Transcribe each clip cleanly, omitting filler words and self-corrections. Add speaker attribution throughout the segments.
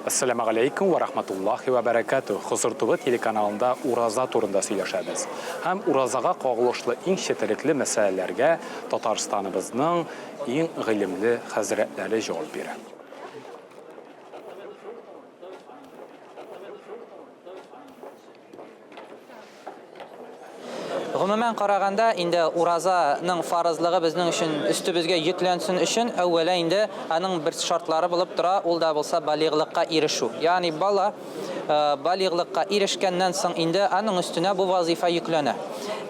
Speaker 1: Assalamu alaikum wa rahmatullahi wa barakatuh. Huzur TV telekanalında Urazа турында сөйләшәбез. Һәм Уразага кагылышлы иң четерекле мәсьәләләргә Татарстаныбызның иң гыйлемле хәзрәтләре җавап бирә.
Speaker 2: Гомумән караганда, инде уразаның фарызлыгы безнең өчен өстебезгә йөкләнсен өчен, әүвәле инде аның бер шартлары булып тора, ул да булса балиглыкка ирешү. Ягъни бала балиглыкка ирешкәннән соң инде аның өстенә бу вазифа йөкләнә.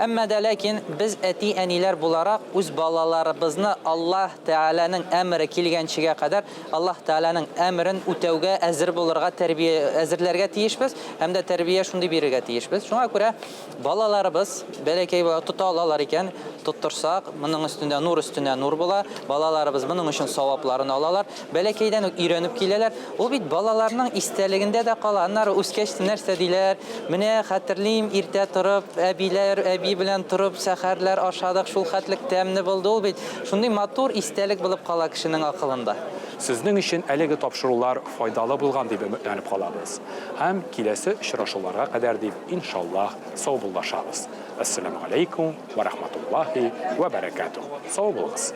Speaker 2: Әмма дә ләкин без әти-әниләр буларак үз балаларыбызны Аллаһ Тәгаләнең әмере килгәнчегә кадәр Аллаһ Тәгаләнең әмерен үтәүгә әзер булырга, әзерләргә тиешбез, һәм дә тәрбия шундый бирергә тиешбез. Шуңа күрә балаларыбыз бәләкәй тота алалар икән, тоттырсак, моның өстендә нур була, балаларыбыз моның өчен савапларын алалар, бәләкәйдән үк өйрәнеп киләләр. Ул бит балаларның истәлегендә дә кала. Аннары үскәч нәрсә диләр? Менә хәтерлим, иртә торып, әби белән торып, сәхәрләр ашадык, шул хәтлек тәмне булды. Ул бит шундый матур истәлек булып кала кешенең акылында.
Speaker 1: Сезнең өчен әлеге тапшырулар файдалы булган дип өметләнеп калабыз. Һәм киләсе очрашуларга кадәр дип иншаллаһ саубуллашабыз. Ассаламу алейкум ва рахматуллаһи ва баракатух. Сау булыгыз.